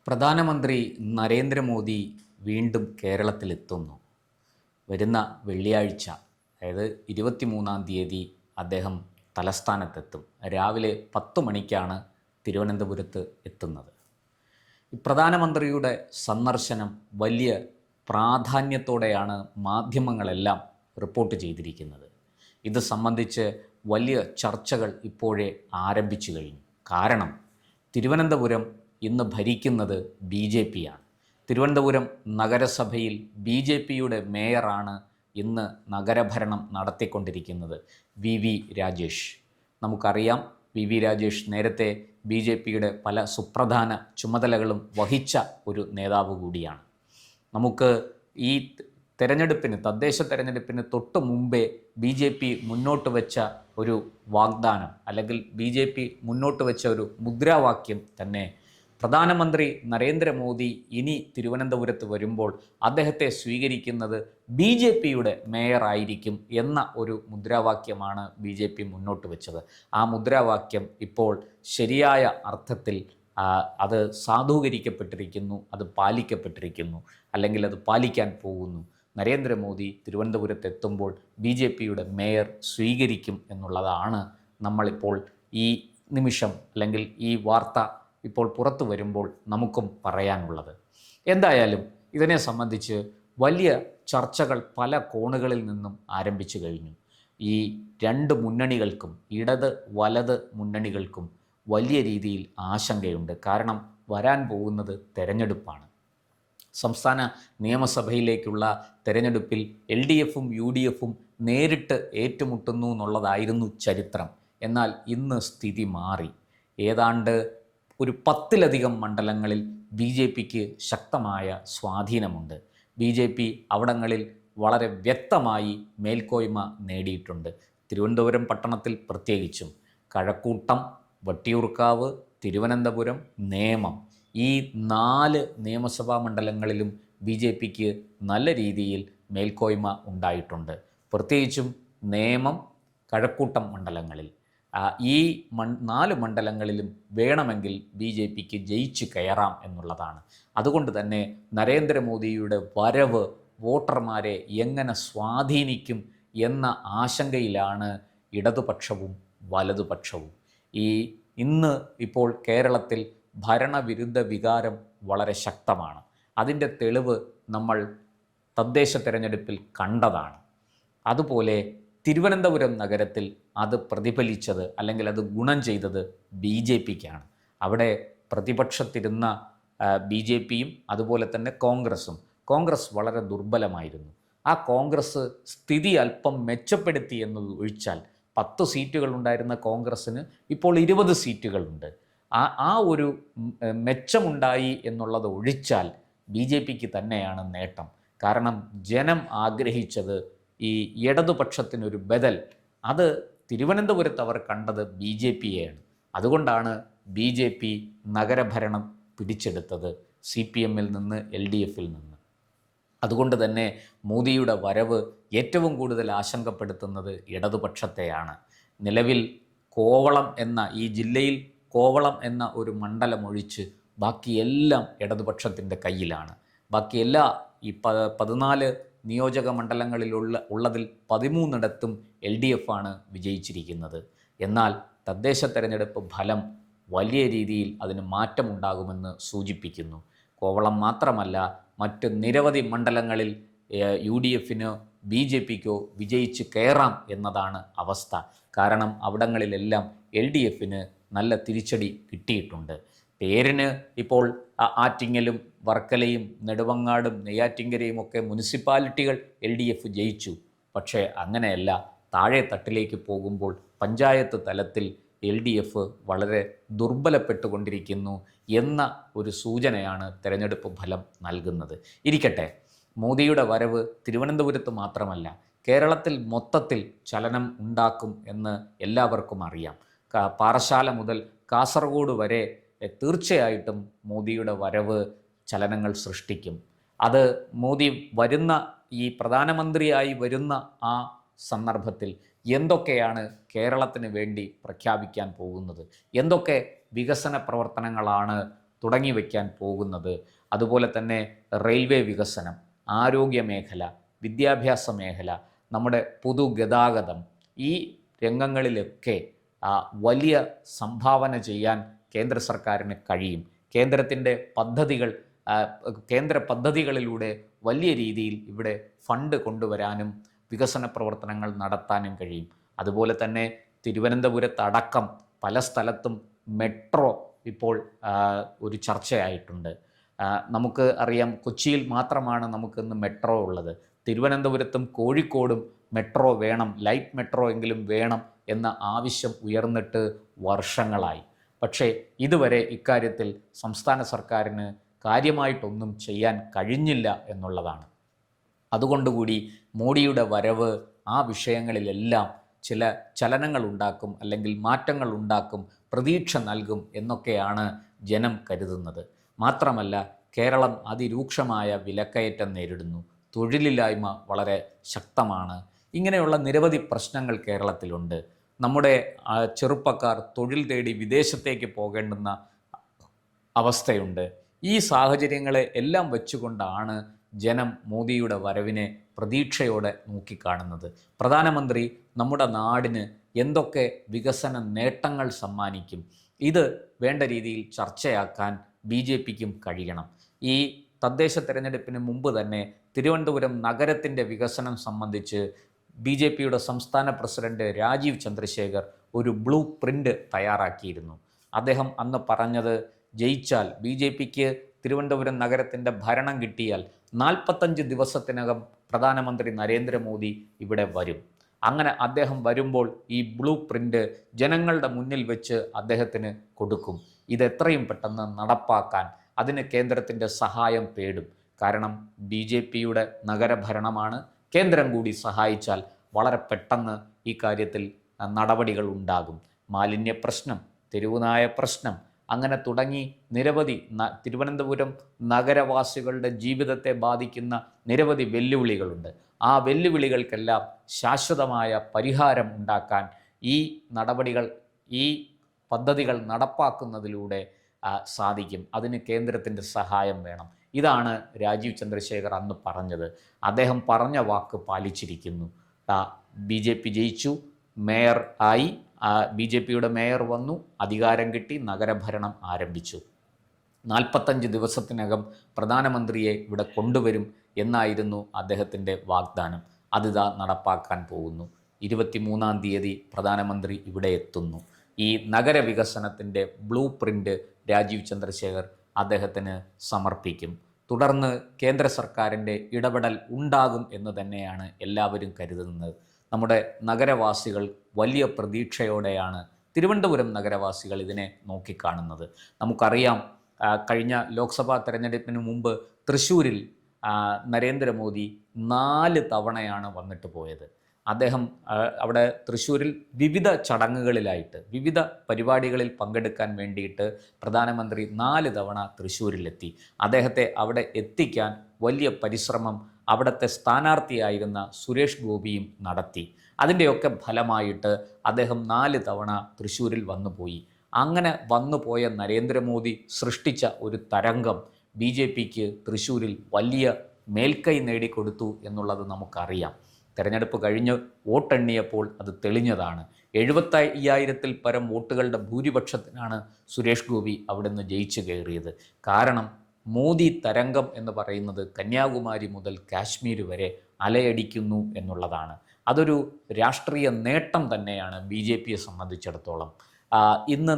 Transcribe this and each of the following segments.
പ്രധാനമന്ത്രി നരേന്ദ്രമോദി വീണ്ടും കേരളത്തിലെത്തുന്നു. വരുന്ന വെള്ളിയാഴ്ച, അതായത് 23-ാം തീയതി അദ്ദേഹം തലസ്ഥാനത്തെത്തും. രാവിലെ 10 മണിക്കാണ് തിരുവനന്തപുരത്ത് എത്തുന്നത്. പ്രധാനമന്ത്രിയുടെ സന്ദർശനം വലിയ പ്രാധാന്യത്തോടെയാണ് മാധ്യമങ്ങളെല്ലാം റിപ്പോർട്ട് ചെയ്തിരിക്കുന്നത്. ഇത് സംബന്ധിച്ച് വലിയ ചർച്ചകൾ ഇപ്പോഴേ ആരംഭിച്ചു കഴിഞ്ഞു. കാരണം തിരുവനന്തപുരം ഇന്ന് ഭരിക്കുന്നത് BJP ആണ്. തിരുവനന്തപുരം നഗരസഭയിൽ BJPയുടെ മേയറാണ് ഇന്ന് നഗരഭരണം നടത്തിക്കൊണ്ടിരിക്കുന്നത്, VV രാജേഷ്. നമുക്കറിയാം, VV രാജേഷ് നേരത്തെ BJPയുടെ പല സുപ്രധാന ചുമതലകളും വഹിച്ച ഒരു നേതാവ് കൂടിയാണ്. നമുക്ക് ഈ തദ്ദേശ തെരഞ്ഞെടുപ്പിന് തൊട്ട് മുമ്പേ BJP മുന്നോട്ട് വെച്ച ഒരു വാഗ്ദാനം, അല്ലെങ്കിൽ BJP മുന്നോട്ട് വെച്ച ഒരു മുദ്രാവാക്യം തന്നെ, പ്രധാനമന്ത്രി നരേന്ദ്രമോദി ഇനി തിരുവനന്തപുരത്ത് വരുമ്പോൾ അദ്ദേഹത്തെ സ്വീകരിക്കുന്നത് BJPയുടെ മേയറായിരിക്കും എന്ന ഒരു മുദ്രാവാക്യമാണ് BJP മുന്നോട്ട് വെച്ചത്. ആ മുദ്രാവാക്യം ഇപ്പോൾ ശരിയായ അർത്ഥത്തിൽ അത് സാധൂകരിക്കപ്പെട്ടിരിക്കുന്നു, അത് പാലിക്കപ്പെട്ടിരിക്കുന്നു, അല്ലെങ്കിൽ അത് പാലിക്കാൻ പോകുന്നു. നരേന്ദ്രമോദി തിരുവനന്തപുരത്ത് എത്തുമ്പോൾ BJPയുടെ മേയർ സ്വീകരിക്കും എന്നുള്ളതാണ് നമ്മളിപ്പോൾ ഈ നിമിഷം, അല്ലെങ്കിൽ ഈ വാർത്ത ഇപ്പോൾ പുറത്തു വരുമ്പോൾ നമുക്കും പറയാനുള്ളത്. എന്തായാലും ഇതിനെ സംബന്ധിച്ച് വലിയ ചർച്ചകൾ പല കോണുകളിൽ നിന്നും ആരംഭിച്ചു കഴിഞ്ഞു. ഈ രണ്ട് മുന്നണികൾക്കും, ഇടത് വലത് മുന്നണികൾക്കും വലിയ രീതിയിൽ ആശങ്കയുണ്ട്. കാരണം വരാൻ പോകുന്നത് തെരഞ്ഞെടുപ്പാണ്. സംസ്ഥാന നിയമസഭയിലേക്കുള്ള തെരഞ്ഞെടുപ്പിൽ LDFും UDFും നേരിട്ട് ഏറ്റുമുട്ടുന്നു എന്നുള്ളതായിരുന്നു ചരിത്രം. എന്നാൽ ഇന്ന് സ്ഥിതി മാറി. ഏതാണ്ട് ഒരു 10-ലധികം മണ്ഡലങ്ങളിൽ BJPക്ക് ശക്തമായ സ്വാധീനമുണ്ട്. BJP അവിടങ്ങളിൽ വളരെ വ്യക്തമായി മേൽക്കോയ്മ നേടിയിട്ടുണ്ട്. തിരുവനന്തപുരം പട്ടണത്തിൽ പ്രത്യേകിച്ചും കഴക്കൂട്ടം, വട്ടിയൂർക്കാവ്, തിരുവനന്തപുരം, നേമം, ഈ 4 നിയമസഭാ മണ്ഡലങ്ങളിലും BJPക്ക് നല്ല രീതിയിൽ മേൽക്കോയ്മ ഉണ്ടായിട്ടുണ്ട്. പ്രത്യേകിച്ചും നേമം, കഴക്കൂട്ടം മണ്ഡലങ്ങളിൽ, ഈ 4 മണ്ഡലങ്ങളിലും വേണമെങ്കിൽ BJPക്ക് ജയിച്ചു കയറാം എന്നുള്ളതാണ്. അതുകൊണ്ട് തന്നെ നരേന്ദ്രമോദിയുടെ വരവ് വോട്ടർമാരെ എങ്ങനെ സ്വാധീനിക്കും എന്ന ആശങ്കയിലാണ് ഇടതുപക്ഷവും വലതുപക്ഷവും. ഇന്ന് ഇപ്പോൾ കേരളത്തിൽ ഭരണവിരുദ്ധ വികാരം വളരെ ശക്തമാണ്. അതിൻ്റെ തെളിവ് നമ്മൾ തദ്ദേശ തെരഞ്ഞെടുപ്പിൽ കണ്ടതാണ്. അതുപോലെ തിരുവനന്തപുരം നഗരത്തിൽ അത് പ്രതിഫലിച്ചത്, അല്ലെങ്കിൽ അത് ഗുണം ചെയ്തത് BJPക്കാണ്. അവിടെ പ്രതിപക്ഷത്തിരുന്ന BJPയും അതുപോലെ തന്നെ കോൺഗ്രസ് വളരെ ദുർബലമായിരുന്നു. ആ കോൺഗ്രസ് സ്ഥിതി അല്പം മെച്ചപ്പെടുത്തി എന്നത് ഒഴിച്ചാൽ, 10 സീറ്റുകൾ ഉണ്ടായിരുന്ന കോൺഗ്രസ്സിന് ഇപ്പോൾ 20 സീറ്റുകളുണ്ട്. ആ ഒരു മെച്ചമുണ്ടായി എന്നുള്ളത് ഒഴിച്ചാൽ BJPക്ക് തന്നെയാണ് നേട്ടം. കാരണം ജനം ആഗ്രഹിച്ചത് ഈ ഇടതുപക്ഷത്തിനൊരു ബദൽ, അത് തിരുവനന്തപുരത്ത് അവർ കണ്ടത് BJPയെയാണ്. അതുകൊണ്ടാണ് BJP നഗരഭരണം പിടിച്ചെടുത്തത് CPMൽ നിന്ന്, LDFിൽ നിന്ന്. അതുകൊണ്ട് തന്നെ മോദിയുടെ വരവ് ഏറ്റവും കൂടുതൽ ആശങ്കപ്പെടുത്തുന്നത് ഇടതുപക്ഷത്തെയാണ്. നിലവിൽ കോവളം എന്ന ഈ ജില്ലയിൽ കോവളം എന്ന ഒരു മണ്ഡലം ഒഴിച്ച് ബാക്കിയെല്ലാം ഇടതുപക്ഷത്തിൻ്റെ കയ്യിലാണ്. ബാക്കി എല്ലാ ഈ 14 നിയോജക മണ്ഡലങ്ങളിലുള്ളതിൽ 13ഇടത്തും LDF ആണ് വിജയിച്ചിരിക്കുന്നത്. എന്നാൽ തദ്ദേശ തെരഞ്ഞെടുപ്പ് ഫലം വലിയ രീതിയിൽ അതിന് മാറ്റമുണ്ടാകുമെന്ന് സൂചിപ്പിക്കുന്നു. കോവളം മാത്രമല്ല, മറ്റ് നിരവധി മണ്ഡലങ്ങളിൽ UDFനോ BJPക്കോ വിജയിച്ച് കയറാം എന്നതാണ് അവസ്ഥ. കാരണം അവിടങ്ങളിലെല്ലാം LDFന് നല്ല തിരിച്ചടി കിട്ടിയിട്ടുണ്ട്. പേരിന് ഇപ്പോൾ ആറ്റിങ്ങലും വർക്കലയും നെടുവങ്ങാടും നെയ്യാറ്റിങ്കരയും ഒക്കെ മുനിസിപ്പാലിറ്റികൾ LDF ജയിച്ചു. പക്ഷേ അങ്ങനെയല്ല. താഴെ തട്ടിലേക്ക് പോകുമ്പോൾ പഞ്ചായത്ത് തലത്തിൽ LDF വളരെ ദുർബലപ്പെട്ടുകൊണ്ടിരിക്കുന്നു എന്ന ഒരു സൂചനയാണ് തെരഞ്ഞെടുപ്പ് ഫലം നൽകുന്നത്. ഇരിക്കട്ടെ, മോദിയുടെ വരവ് തിരുവനന്തപുരത്ത് മാത്രമല്ല, കേരളത്തിൽ മൊത്തത്തിൽ ചലനം ഉണ്ടാക്കും എന്ന് എല്ലാവർക്കും അറിയാം. പാറശാല മുതൽ കാസർഗോഡ് വരെ തീർച്ചയായിട്ടും മോദിയുടെ വരവ് ചലനങ്ങൾ സൃഷ്ടിക്കും. അത് മോദി വരുന്ന, ഈ പ്രധാനമന്ത്രിയായി വരുന്ന ആ സന്ദർഭത്തിൽ എന്തൊക്കെയാണ് കേരളത്തിന് വേണ്ടി പ്രഖ്യാപിക്കാൻ പോകുന്നത്, എന്തൊക്കെ വികസന പ്രവർത്തനങ്ങളാണ് തുടങ്ങി വയ്ക്കാൻ പോകുന്നത്. അതുപോലെ തന്നെ റെയിൽവേ വികസനം, ആരോഗ്യ മേഖല, വിദ്യാഭ്യാസ മേഖല, നമ്മുടെ പൊതുഗതാഗതം, ഈ രംഗങ്ങളിലൊക്കെ വലിയ സംഭാവന ചെയ്യാൻ കേന്ദ്ര സർക്കാരിന് കഴിയും. കേന്ദ്ര പദ്ധതികളിലൂടെ വലിയ രീതിയിൽ ഇവിടെ ഫണ്ട് കൊണ്ടുവരാനും വികസന പ്രവർത്തനങ്ങൾ നടത്താനും കഴിയും. അതുപോലെ തന്നെ തിരുവനന്തപുരത്തടക്കം പല സ്ഥലത്തും മെട്രോ ഇപ്പോൾ ഒരു ചർച്ചയായിട്ടുണ്ട്. നമുക്ക് അറിയാം, കൊച്ചിയിൽ മാത്രമാണ് നമുക്കിന്ന് മെട്രോ ഉള്ളത്. തിരുവനന്തപുരത്തും കോഴിക്കോടും മെട്രോ വേണം, ലൈറ്റ് മെട്രോ എങ്കിലും വേണം എന്ന ആവശ്യം ഉയർന്നിട്ട് വർഷങ്ങളായി. പക്ഷേ ഇതുവരെ ഇക്കാര്യത്തിൽ സംസ്ഥാന സർക്കാരിന് കാര്യമായിട്ടൊന്നും ചെയ്യാൻ കഴിഞ്ഞില്ല എന്നുള്ളതാണ്. അതുകൊണ്ടുകൂടി മോഡിയുടെ വരവ് ആ വിഷയങ്ങളിലെല്ലാം ചില ചലനങ്ങൾ ഉണ്ടാക്കും, അല്ലെങ്കിൽ മാറ്റങ്ങൾ ഉണ്ടാക്കും, പ്രതീക്ഷ നൽകും എന്നൊക്കെയാണ് ജനം കരുതുന്നത്. മാത്രമല്ല, കേരളം അതിരൂക്ഷമായ വിലക്കയറ്റം നേരിടുന്നു, തൊഴിലില്ലായ്മ വളരെ ശക്തമാണ്. ഇങ്ങനെയുള്ള നിരവധി പ്രശ്നങ്ങൾ കേരളത്തിലുണ്ട്. നമ്മുടെ ചെറുപ്പക്കാർ തൊഴിൽ തേടി വിദേശത്തേക്ക് പോകേണ്ടുന്ന അവസ്ഥയുണ്ട്. ഈ സാഹചര്യങ്ങളെ എല്ലാം വെച്ചുകൊണ്ടാണ് ജനം മോദിയുടെ വരവിനെ പ്രതീക്ഷയോടെ നോക്കിക്കാണുന്നത്. പ്രധാനമന്ത്രി നമ്മുടെ നാടിന് എന്തൊക്കെ വികസന നേട്ടങ്ങൾ സമ്മാനിക്കും, ഇത് വേണ്ട രീതിയിൽ ചർച്ചയാക്കാൻ BJPക്കും കഴിയണം. ഈ തദ്ദേശ തെരഞ്ഞെടുപ്പിന് മുമ്പ് തന്നെ തിരുവനന്തപുരം നഗരത്തിൻ്റെ വികസനം സംബന്ധിച്ച് BJPയുടെ സംസ്ഥാന പ്രസിഡന്റ് രാജീവ് ചന്ദ്രശേഖർ ഒരു ബ്ലൂ പ്രിൻ്റ് തയ്യാറാക്കിയിരുന്നു. അദ്ദേഹം അന്ന് പറഞ്ഞത്, ജയിച്ചാൽ BJPക്ക് തിരുവനന്തപുരം നഗരത്തിൻ്റെ ഭരണം കിട്ടിയാൽ 45 ദിവസത്തിനകം പ്രധാനമന്ത്രി നരേന്ദ്രമോദി ഇവിടെ വരും. അങ്ങനെ അദ്ദേഹം വരുമ്പോൾ ഈ ബ്ലൂ പ്രിൻ്റ് ജനങ്ങളുടെ മുന്നിൽ വെച്ച് അദ്ദേഹത്തിന് കൊടുക്കും. ഇതെത്രയും പെട്ടെന്ന് നടപ്പാക്കാൻ അതിന് കേന്ദ്രത്തിൻ്റെ സഹായം തേടും. കാരണം BJPയുടെ നഗരഭരണമാണ്. കേന്ദ്രം കൂടി സഹായിച്ചാൽ വളരെ പെട്ടെന്ന് ഈ കാര്യത്തിൽ നടപടികൾ ഉണ്ടാകും. മാലിന്യ പ്രശ്നം, തെരുവുനായ പ്രശ്നം, അങ്ങനെ തുടങ്ങി നിരവധി തിരുവനന്തപുരം നഗരവാസികളുടെ ജീവിതത്തെ ബാധിക്കുന്ന നിരവധി വെല്ലുവിളികളുണ്ട്. ആ വെല്ലുവിളികൾക്കെല്ലാം ശാശ്വതമായ പരിഹാരം ഉണ്ടാക്കാൻ ഈ പദ്ധതികൾ നടപ്പാക്കുന്നതിലൂടെ സാധിക്കും. അതിന് കേന്ദ്രത്തിൻ്റെ സഹായം വേണം. ഇതാണ് രാജീവ് ചന്ദ്രശേഖർ അന്ന് പറഞ്ഞത്. അദ്ദേഹം പറഞ്ഞ വാക്ക് പാലിച്ചിരിക്കുന്നു. BJP ജയിച്ചു, മേയർ ആയി, BJPയുടെ മേയർ വന്നു, അധികാരം കിട്ടി, നഗരഭരണം ആരംഭിച്ചു. 45 ദിവസത്തിനകം പ്രധാനമന്ത്രിയെ ഇവിടെ കൊണ്ടുവരും എന്നായിരുന്നു അദ്ദേഹത്തിൻ്റെ വാഗ്ദാനം. അതിതാ നടപ്പാക്കാൻ പോകുന്നു. 23-ാം തീയതി പ്രധാനമന്ത്രി ഇവിടെ എത്തുന്നു. ഈ നഗരവികസനത്തിൻ്റെ ബ്ലൂ പ്രിൻ്റ് രാജീവ് ചന്ദ്രശേഖർ അദ്ദേഹത്തിന് സമർപ്പിക്കും. തുടർന്ന് കേന്ദ്ര സർക്കാരിൻ്റെ ഇടപെടൽ ഉണ്ടാകും എന്ന് തന്നെയാണ് എല്ലാവരും കരുതുന്നത്. നമ്മുടെ നഗരവാസികൾ വലിയ പ്രതീക്ഷയോടെയാണ്, തിരുവനന്തപുരം നഗരവാസികൾ ഇതിനെ നോക്കിക്കാണുന്നത്. നമുക്കറിയാം, കഴിഞ്ഞ ലോക്സഭാ തെരഞ്ഞെടുപ്പിന് മുമ്പ് തൃശ്ശൂരിൽ നരേന്ദ്രമോദി 4 തവണയാണ് വന്നിട്ട് പോയത്. അദ്ദേഹം അവിടെ തൃശ്ശൂരിൽ വിവിധ ചടങ്ങുകളിലായിട്ട്, വിവിധ പരിപാടികളിൽ പങ്കെടുക്കാൻ വേണ്ടിയിട്ട് പ്രധാനമന്ത്രി 4 തവണ തൃശ്ശൂരിലെത്തി. അദ്ദേഹത്തെ അവിടെ എത്തിക്കാൻ വലിയ പരിശ്രമം അവിടുത്തെ സ്ഥാനാർത്ഥിയായിരുന്ന സുരേഷ് ഗോപിയും നടത്തി. അതിൻ്റെയൊക്കെ ഫലമായിട്ട് അദ്ദേഹം 4 തവണ തൃശ്ശൂരിൽ വന്നുപോയി. അങ്ങനെ വന്നുപോയ നരേന്ദ്രമോദി സൃഷ്ടിച്ച ഒരു തരംഗം BJPക്ക് തൃശ്ശൂരിൽ വലിയ മേൽക്കൈ നേടിക്കൊടുത്തു എന്നുള്ളത് നമുക്കറിയാം. തെരഞ്ഞെടുപ്പ് കഴിഞ്ഞ് വോട്ടെണ്ണിയപ്പോൾ അത് തെളിഞ്ഞതാണ്. 75,000-ൽ പരം വോട്ടുകളുടെ ഭൂരിപക്ഷത്തിനാണ് സുരേഷ് ഗോപി അവിടുന്ന് ജയിച്ചു കയറിയത്. കാരണം മോദി തരംഗം എന്ന് പറയുന്നത് കന്യാകുമാരി മുതൽ കാശ്മീർ വരെ അലയടിക്കുന്നു എന്നുള്ളതാണ്. അതൊരു രാഷ്ട്രീയ നേട്ടം തന്നെയാണ് BJPയെ സംബന്ധിച്ചിടത്തോളം. ഇന്ന്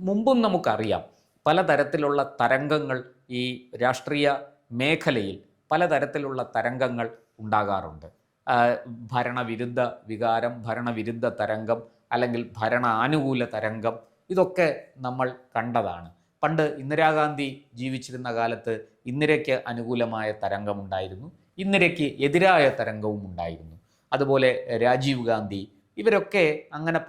മുമ്പും നമുക്കറിയാം, പലതരത്തിലുള്ള തരംഗങ്ങൾ ഈ രാഷ്ട്രീയ മേഖലയിൽ പലതരത്തിലുള്ള തരംഗങ്ങൾ ഉണ്ടാകാറുണ്ട്. ഭരണവിരുദ്ധ വികാരം, ഭരണവിരുദ്ധ തരംഗം, അല്ലെങ്കിൽ ഭരണാനുകൂല തരംഗം, ഇതൊക്കെ നമ്മൾ കണ്ടതാണ്. പണ്ട് ഇന്ദിരാഗാന്ധി ജീവിച്ചിരുന്ന കാലത്ത് ഇന്ദിരയ്ക്ക് അനുകൂലമായ തരംഗമുണ്ടായിരുന്നു, ഇന്ദിരയ്ക്ക് എതിരായ തരംഗവും ഉണ്ടായിരുന്നു. അതുപോലെ രാജീവ് ഗാന്ധി, ഇവരൊക്കെ അങ്ങനെ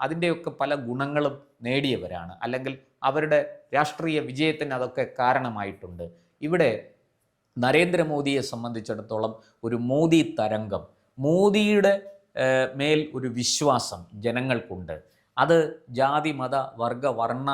അതിൻ്റെയൊക്കെ പല ഗുണങ്ങളും നേടിയവരാണ്, അല്ലെങ്കിൽ അവരുടെ രാഷ്ട്രീയ വിജയത്തിന് അതൊക്കെ കാരണമായിട്ടുണ്ട്. ഇവിടെ നരേന്ദ്രമോദിയെ സംബന്ധിച്ചിടത്തോളം ഒരു മോദി തരംഗം, മോദിയുടെ മേൽ ഒരു വിശ്വാസം ജനങ്ങൾക്കുണ്ട്. അത് ജാതി, മത, വർഗ, വർണ്ണ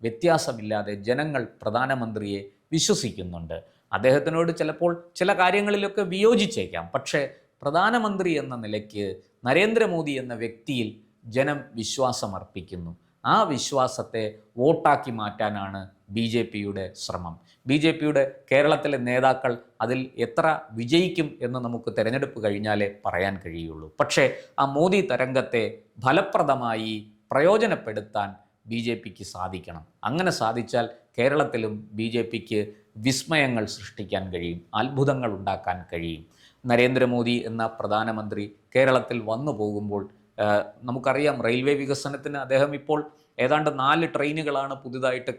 വ്യത്യാസമില്ലാതെ ജനങ്ങൾ പ്രധാനമന്ത്രിയെ വിശ്വസിക്കുന്നുണ്ട്. അദ്ദേഹത്തിനോട് ചിലപ്പോൾ ചില കാര്യങ്ങളിലൊക്കെ വിയോജിച്ചേക്കാം. പക്ഷേ പ്രധാനമന്ത്രി എന്ന നിലയ്ക്ക് നരേന്ദ്രമോദി എന്ന വ്യക്തിയിൽ ജനം വിശ്വാസമർപ്പിക്കുന്നു. ആ വിശ്വാസത്തെ വോട്ടാക്കി മാറ്റാനാണ് BJPയുടെ ശ്രമം. BJPയുടെ കേരളത്തിലെ നേതാക്കൾ അതിൽ എത്ര വിജയിക്കും എന്ന് നമുക്ക് തെരഞ്ഞെടുപ്പ് കഴിഞ്ഞാലേ പറയാൻ കഴിയുള്ളൂ. പക്ഷേ ആ മോദി തരംഗത്തെ ഫലപ്രദമായി പ്രയോജനപ്പെടുത്താൻ BJPക്ക് സാധിക്കണം. അങ്ങനെ സാധിച്ചാൽ കേരളത്തിലും BJPക്ക് വിസ്മയങ്ങൾ സൃഷ്ടിക്കാൻ കഴിയും, അത്ഭുതങ്ങൾ ഉണ്ടാക്കാൻ കഴിയും. നരേന്ദ്രമോദി എന്ന പ്രധാനമന്ത്രി കേരളത്തിൽ വന്നു പോകുമ്പോൾ നമുക്കറിയാം, റെയിൽവേ വികസനത്തിന് അദ്ദേഹം ഇപ്പോൾ ഏതാണ്ട് 4 ട്രെയിനുകളാണ് പുതുതായിട്ട്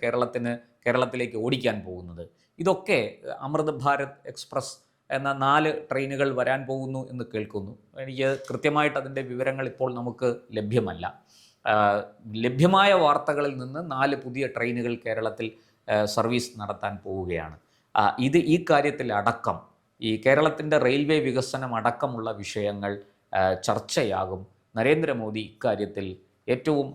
കേരളത്തിലേക്ക് ഓടിക്കാൻ പോകുന്നത്. ഇതൊക്കെ അമൃത് ഭാരത് എക്സ്പ്രസ് എന്ന 4 ട്രെയിനുകൾ വരാൻ പോകുന്നു എന്ന് കേൾക്കുന്നു. എനിക്ക് കൃത്യമായിട്ട് അതിൻ്റെ വിവരങ്ങൾ ഇപ്പോൾ നമുക്ക് ലഭ്യമല്ല. ലഭ്യമായ വാർത്തകളിൽ നിന്ന് 4 പുതിയ ട്രെയിനുകൾ കേരളത്തിൽ സർവീസ് നടത്താൻ പോവുകയാണ്. ഈ കാര്യത്തിൽ അടക്കം ഈ കേരളത്തിൻ്റെ റെയിൽവേ വികസനം അടക്കമുള്ള വിഷയങ്ങൾ ചർച്ചയാകും. നരേന്ദ്രമോദി ഇക്കാര്യത്തിൽ ഏറ്റവും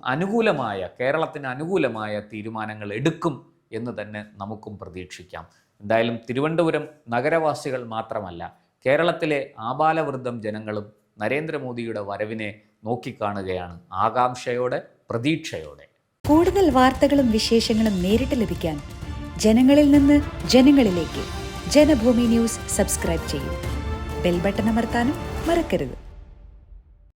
കേരളത്തിന് അനുകൂലമായ തീരുമാനങ്ങൾ എടുക്കും എന്ന് തന്നെ നമുക്കും പ്രതീക്ഷിക്കാം. എന്തായാലും തിരുവനന്തപുരം നഗരവാസികൾ മാത്രമല്ല, കേരളത്തിലെ ആബാലവൃദ്ധം ജനങ്ങളും നരേന്ദ്രമോദിയുടെ വരവിനെ നോക്കിക്കാണുകയാണ് ആകാംക്ഷയോടെ, പ്രതീക്ഷയോടെ. കൂടുതൽ വാർത്തകളും വിശേഷങ്ങളും നേരിട്ട് ലഭിക്കാൻ ജനങ്ങളിൽ നിന്ന് ജനങ്ങളിലേക്ക് ജനഭൂമി ന്യൂസ് സബ്സ്ക്രൈബ് ചെയ്യൂ. ബെൽ ബട്ടൺ അമർത്താനും മറക്കരുത്.